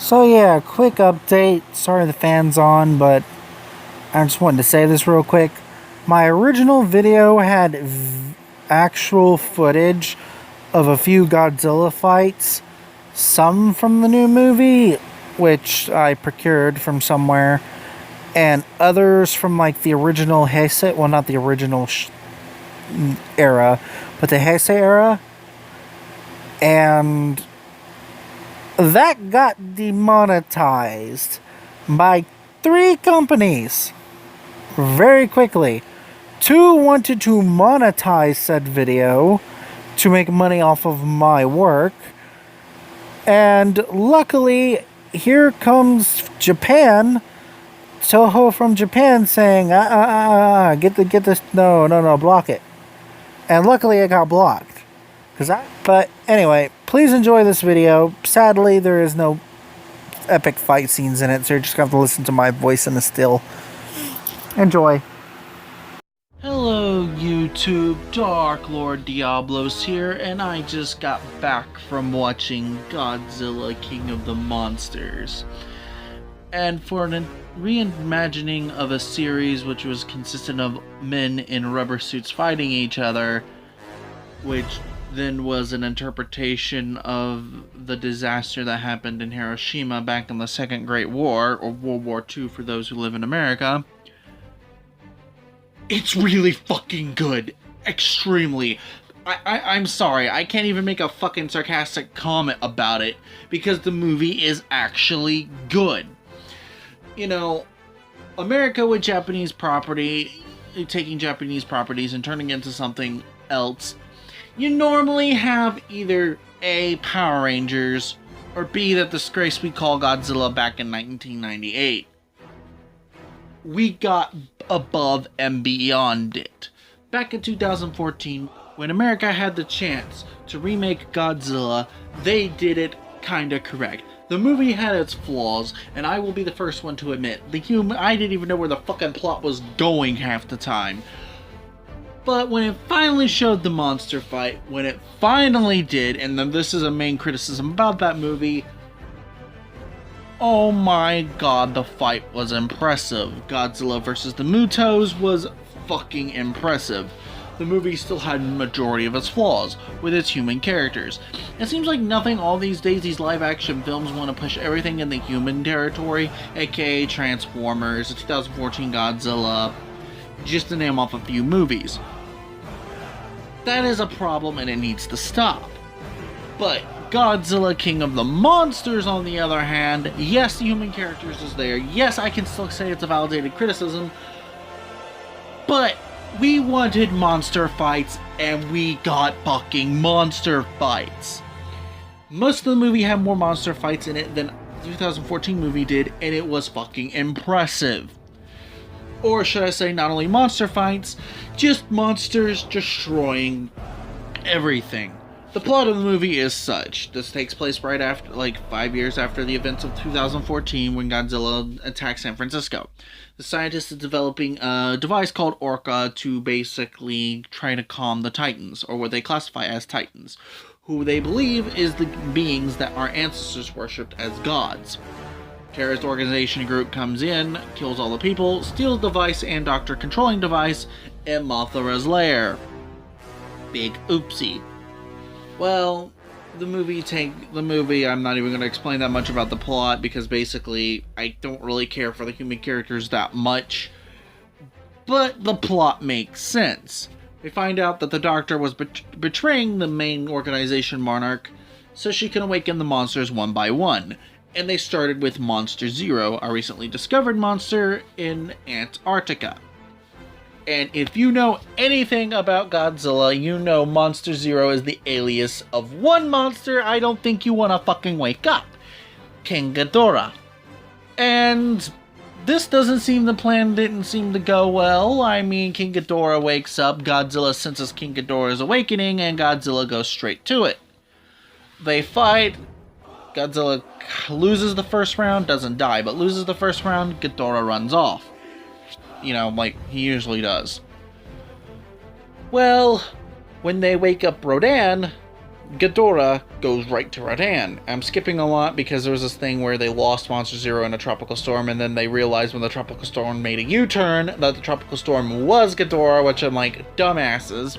So yeah, quick update. Sorry the fan's on, but I just wanted to say this real quick. My original video had actual footage of a few Godzilla fights, some from the new movie, which I procured from somewhere, and others from like the original Heisei, well not the original era, but the Heisei era, and that got demonetized by 3 companies very quickly. 2 wanted to monetize said video to make money off of my work, and luckily, here comes Japan, Toho from Japan saying, get this, no, block it. And luckily it got blocked. But anyway, please enjoy this video. Sadly, there is no epic fight scenes in it, so you're just going to have to listen to my voice in the still. Enjoy. Hello YouTube, Dark Lord Diablos here, and I just got back from watching Godzilla King of the Monsters. And for an reimagining of a series which was consistent of men in rubber suits fighting each other, which then was an interpretation of the disaster that happened in Hiroshima back in the Second Great War, or World War II for those who live in America. It's really fucking good. Extremely. I'm sorry, I can't even make a fucking sarcastic comment about it, because the movie is actually good. You know, America with Japanese property, taking Japanese properties and turning it into something else, you normally have either A, Power Rangers, or B, that disgrace we call Godzilla back in 1998. We got above and beyond it. Back in 2014, when America had the chance to remake Godzilla, they did it kinda correct. The movie had its flaws, and I will be the first one to admit, I didn't even know where the fucking plot was going half the time. But when it finally showed the monster fight, when it finally did, and then this is a main criticism about that movie, oh my god, the fight was impressive. Godzilla versus the Mutos was fucking impressive. The movie still had majority of its flaws, with its human characters. It seems like nothing all these days, these live action films want to push everything in the human territory, aka Transformers, the 2014 Godzilla, just to name off a few movies. That is a problem and it needs to stop. But Godzilla King of the Monsters, on the other hand, yes, the human characters is there. Yes, I can still say it's a validated criticism. But we wanted monster fights and we got fucking monster fights. Most of the movie had more monster fights in it than the 2014 movie did, and it was fucking impressive. Or should I say, not only monster fights, just monsters destroying everything. The plot of the movie is such. This takes place right after, like 5 years after the events of 2014 when Godzilla attacked San Francisco. The scientist is developing a device called Orca to basically try to calm the Titans, or what they classify as Titans, who they believe is the beings that our ancestors worshipped as gods. Terrorist organization group comes in, kills all the people, steals the device and doctor controlling device in Mothra's lair. Big oopsie. Well, the movie, I'm not even going to explain that much about the plot, because basically I don't really care for the human characters that much, but the plot makes sense. We find out that the doctor was betraying the main organization monarch so she can awaken the monsters one by one. And they started with Monster Zero, a recently discovered monster in Antarctica. And if you know anything about Godzilla, you know Monster Zero is the alias of one monster I don't think you want to fucking wake up. King Ghidorah. And this the plan didn't seem to go well. I mean, King Ghidorah wakes up, Godzilla senses King Ghidorah's awakening, and Godzilla goes straight to it. They fight. Godzilla loses the first round, doesn't die, but loses the first round, Ghidorah runs off. You know, like he usually does. Well, when they wake up Rodan, Ghidorah goes right to Rodan. I'm skipping a lot because there was this thing where they lost Monster Zero in a tropical storm, and then they realized when the tropical storm made a U-turn that the tropical storm was Ghidorah, which I'm like, dumbasses.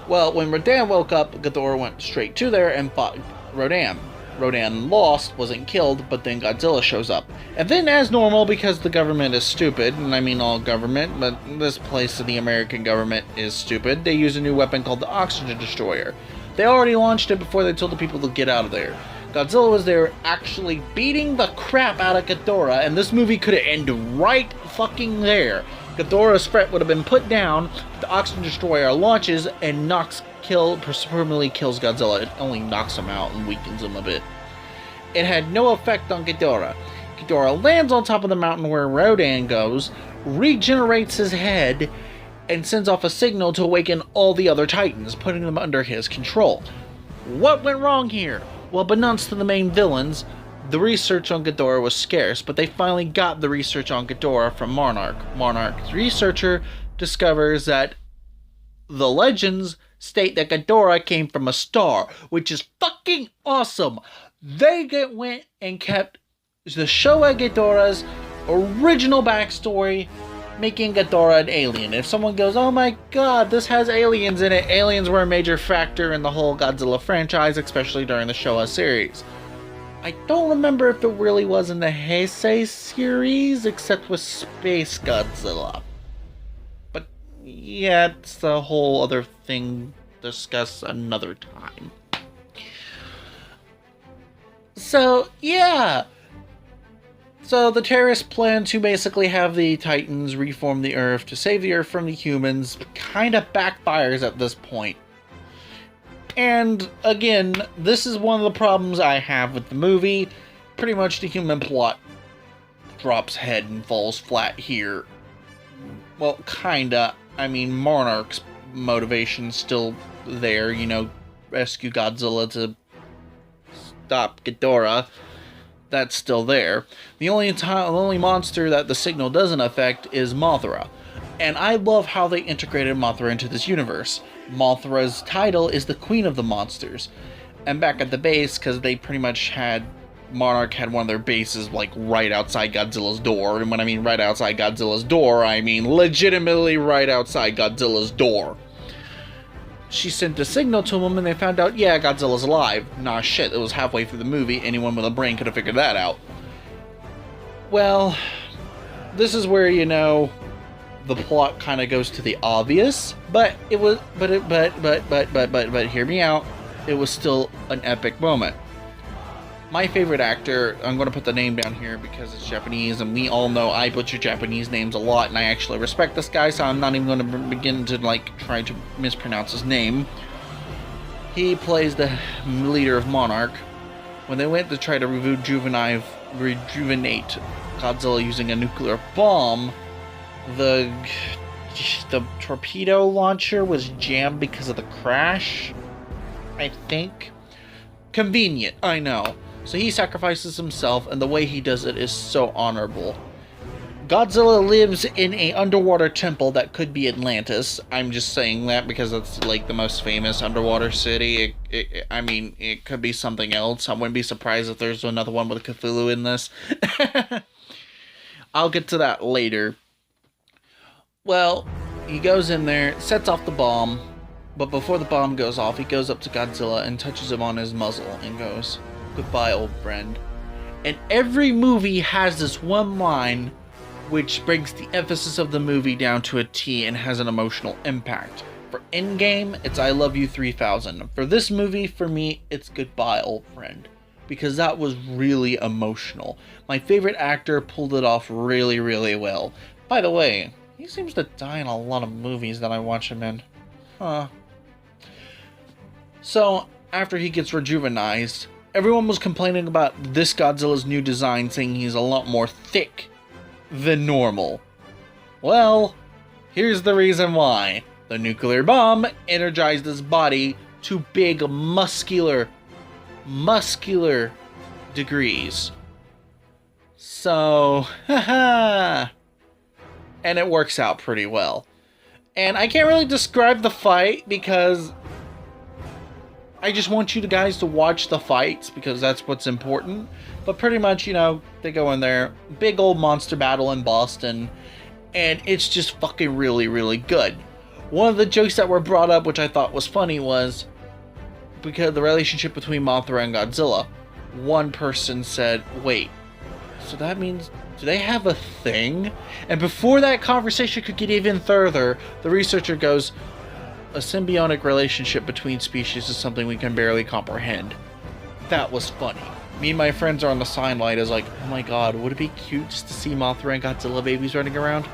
Well, when Rodan woke up, Ghidorah went straight to there and fought Rodan. Rodan lost, wasn't killed, but then Godzilla shows up. And then, as normal, because the government is stupid, and I mean all government, but this place, the American government, is stupid, they use a new weapon called the Oxygen Destroyer. They already launched it before they told the people to get out of there. Godzilla was there actually beating the crap out of Ghidorah, and this movie could have ended right fucking there. Ghidorah's threat would have been put down, the Oxygen Destroyer launches, and permanently kills Godzilla. It only knocks him out and weakens him a bit. It had no effect on Ghidorah. Ghidorah lands on top of the mountain where Rodan goes, regenerates his head, and sends off a signal to awaken all the other Titans, putting them under his control. What went wrong here? Well, beknownst to the main villains, the research on Ghidorah was scarce, but they finally got the research on Ghidorah from Monarch. Monarch's researcher discovers that the legends state that Ghidorah came from a star, which is fucking awesome. They went and kept the Showa Ghidorah's original backstory, making Ghidorah an alien. If someone goes, oh my god, this has aliens in it, aliens were a major factor in the whole Godzilla franchise, especially during the Showa series. I don't remember if it really was in the Heisei series, except with Space Godzilla. But yeah, it's a whole other thing to discuss another time. So, yeah. So the terrorists plan to basically have the Titans reform the Earth to save the Earth from the humans. Kind of backfires at this point. And again, this is one of the problems I have with the movie. Pretty much the human plot drops head and falls flat here. Well, kinda. I mean, Monarch's motivation's still there, you know, rescue Godzilla to stop Ghidorah. That's still there. The only monster that the signal doesn't affect is Mothra. And I love how they integrated Mothra into this universe. Mothra's title is the Queen of the Monsters. And back at the base, because they pretty much had... Monarch had one of their bases, like, right outside Godzilla's door. And when I mean right outside Godzilla's door, I mean legitimately right outside Godzilla's door. She sent a signal to him and they found out, yeah, Godzilla's alive. Nah, shit, it was halfway through the movie. Anyone with a brain could have figured that out. Well, this is where, you know, the plot kind of goes to the obvious, but it was, but hear me out. It was still an epic moment. My favorite actor, I'm going to put the name down here because it's Japanese, and we all know I butcher Japanese names a lot, and I actually respect this guy, so I'm not even going to begin to, like, try to mispronounce his name. He plays the leader of Monarch. When they went to try to rejuvenate Godzilla using a nuclear bomb, the torpedo launcher was jammed because of the crash, I think. Convenient, I know. So he sacrifices himself, and the way he does it is so honorable. Godzilla lives in an underwater temple that could be Atlantis. I'm just saying that because it's like the most famous underwater city. I mean, it could be something else. I wouldn't be surprised if there's another one with Cthulhu in this. I'll get to that later. Well, he goes in there, sets off the bomb, but before the bomb goes off, he goes up to Godzilla and touches him on his muzzle and goes, "Goodbye, old friend." And every movie has this one line which brings the emphasis of the movie down to a T and has an emotional impact. For Endgame, it's I Love You 3000. For this movie, for me, it's Goodbye, old friend. Because that was really emotional. My favorite actor pulled it off really, really well. By the way, he seems to die in a lot of movies that I watch him in. Huh. So, after he gets rejuvenized, everyone was complaining about this Godzilla's new design, saying he's a lot more thick than normal. Well, here's the reason why. The nuclear bomb energized his body to big muscular degrees. So, haha. And it works out pretty well. And I can't really describe the fight because I just want you guys to watch the fights because that's what's important. But pretty much, you know, they go in there, big old monster battle in Boston, and it's just fucking really, really good. One of the jokes that were brought up, which I thought was funny, was because the relationship between Mothra and Godzilla. One person said, wait, so that means, do they have a thing? And before that conversation could get even further, the researcher goes, a symbiotic relationship between species is something we can barely comprehend. That was funny. Me and my friends are on the sideline as like, oh my god, would it be cute just to see Mothra and Godzilla babies running around?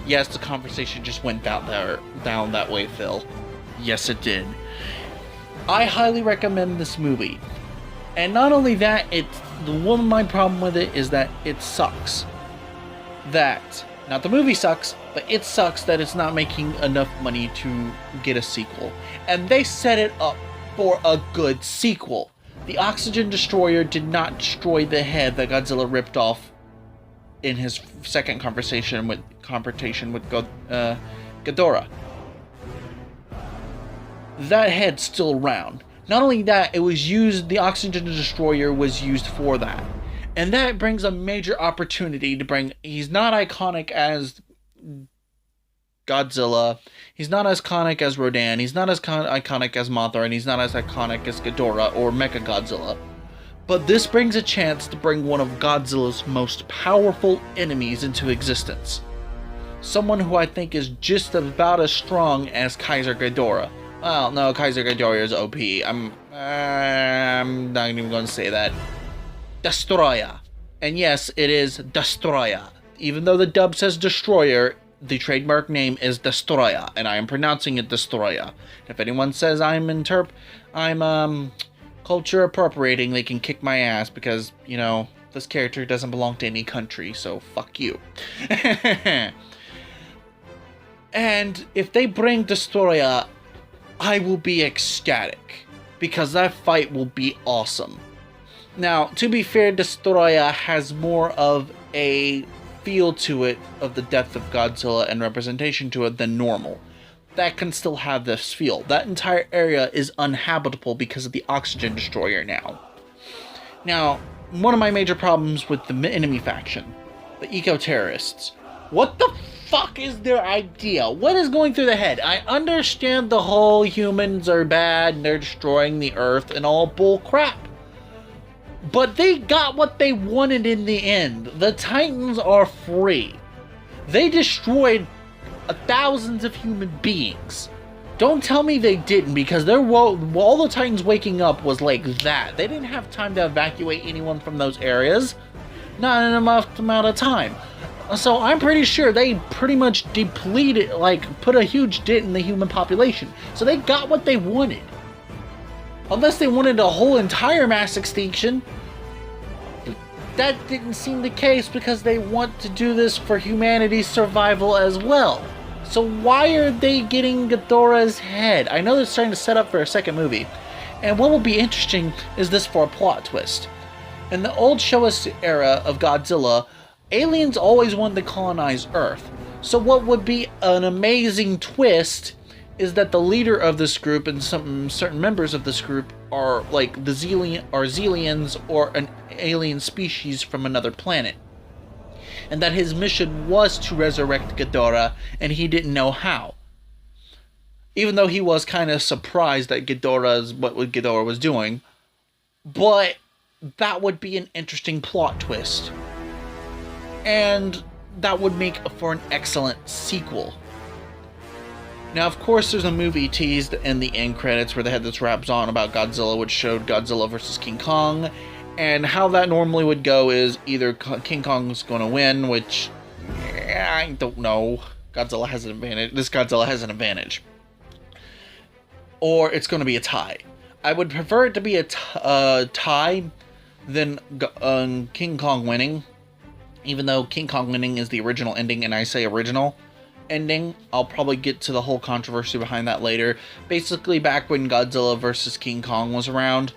Yes, the conversation just went down that way, Phil. Yes, it did. I highly recommend this movie. And not only that, the one of my problem with it is that it sucks. That, not the movie sucks, but it sucks that it's not making enough money to get a sequel. And they set it up for a good sequel. The Oxygen Destroyer did not destroy the head that Godzilla ripped off in his second confrontation with Ghidorah. That head's still around. Not only that, it was used, the Oxygen Destroyer was used for that. And that brings a major opportunity to bring, he's not iconic as Godzilla, he's not as iconic as Rodan, he's not as iconic as Mothra, and he's not as iconic as Ghidorah or Mechagodzilla. But this brings a chance to bring one of Godzilla's most powerful enemies into existence. Someone who I think is just about as strong as Kaiser Ghidorah. Well, no, Kaiser Ghidorah is OP. I'm not even going to say that. Destroyer. And yes, it is Destroyer. Even though the dub says Destroyer, the trademark name is Destroyer, and I am pronouncing it Destroyer. If anyone says I'm culture appropriating, they can kick my ass because, you know, this character doesn't belong to any country, so fuck you. And if they bring Destroyer, I will be ecstatic, because that fight will be awesome. Now, to be fair, Destroyer has more of a feel to it of the death of Godzilla and representation to it than normal. That can still have this feel. That entire area is uninhabitable because of the Oxygen Destroyer now. Now, one of my major problems with the enemy faction, the eco-terrorists. What the fuck is their idea? What is going through the head? I understand the whole humans are bad and they're destroying the earth and all bull crap. But they got what they wanted in the end. The Titans are free. They destroyed thousands of human beings. Don't tell me they didn't, because all the Titans waking up was like that. They didn't have time to evacuate anyone from those areas. Not in enough amount of time. So I'm pretty sure they pretty much depleted, like, put a huge dent in the human population. So they got what they wanted. Unless they wanted a whole entire mass extinction. That didn't seem the case because they want to do this for humanity's survival as well. So why are they getting Ghidorah's head? I know they're starting to set up for a second movie. And what will be interesting is this for a plot twist. In the old Showa era of Godzilla, aliens always wanted to colonize Earth. So what would be an amazing twist is that the leader of this group and some certain members of this group are like the Zelians or an alien species from another planet. And that his mission was to resurrect Ghidorah, and he didn't know how. Even though he was kind of surprised at what Ghidorah was doing. But that would be an interesting plot twist. And that would make for an excellent sequel. Now, of course, there's a movie teased in the end credits where they had this raps on about Godzilla, which showed Godzilla versus King Kong. And how that normally would go is either King Kong's going to win, which I don't know. Godzilla has an advantage. This Godzilla has an advantage. Or it's going to be a tie. I would prefer it to be a tie than King Kong winning. Even though King Kong winning is the original ending, and I say original ending, I'll probably get to the whole controversy behind that later. Basically, back when Godzilla vs. King Kong was around,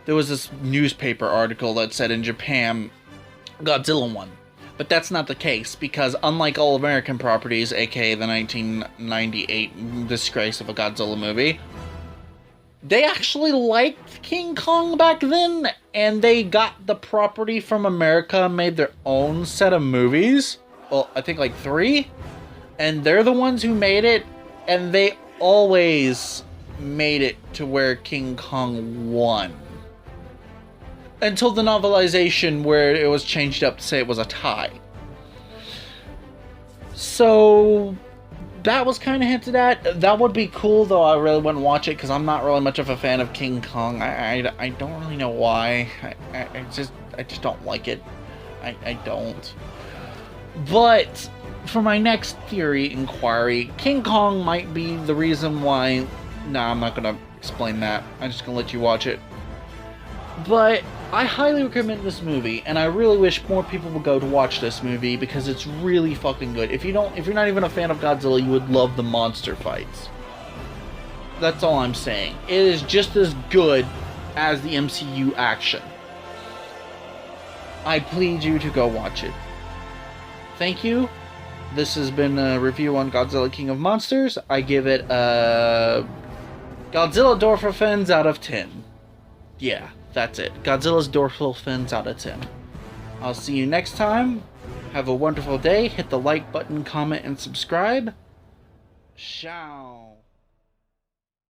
there was this newspaper article that said in Japan, Godzilla won. But that's not the case, because unlike All American Properties, aka the 1998 disgrace of a Godzilla movie, they actually liked King Kong back then, and they got the property from America, made their own set of movies. Well, I think like 3. And they're the ones who made it, and they always made it to where King Kong won. Until the novelization where it was changed up to say it was a tie. So that was kind of hinted at. That would be cool, though I really wouldn't watch it because I'm not really much of a fan of King Kong. I don't really know why. I just don't like it. I don't. But for my next theory inquiry, King Kong might be the reason why... Nah, I'm not going to explain that. I'm just going to let you watch it. But I highly recommend this movie, and I really wish more people would go to watch this movie because it's really fucking good. If you're not even a fan of Godzilla, you would love the monster fights. That's all I'm saying. It is just as good as the MCU action. I plead you to go watch it. Thank you. This has been a review on Godzilla King of Monsters. I give it a Godzilla dorsal fins out of 10. Yeah, that's it. Godzilla's dorsal fins out of 10. I'll see you next time. Have a wonderful day. Hit the like button, comment, and subscribe. Ciao.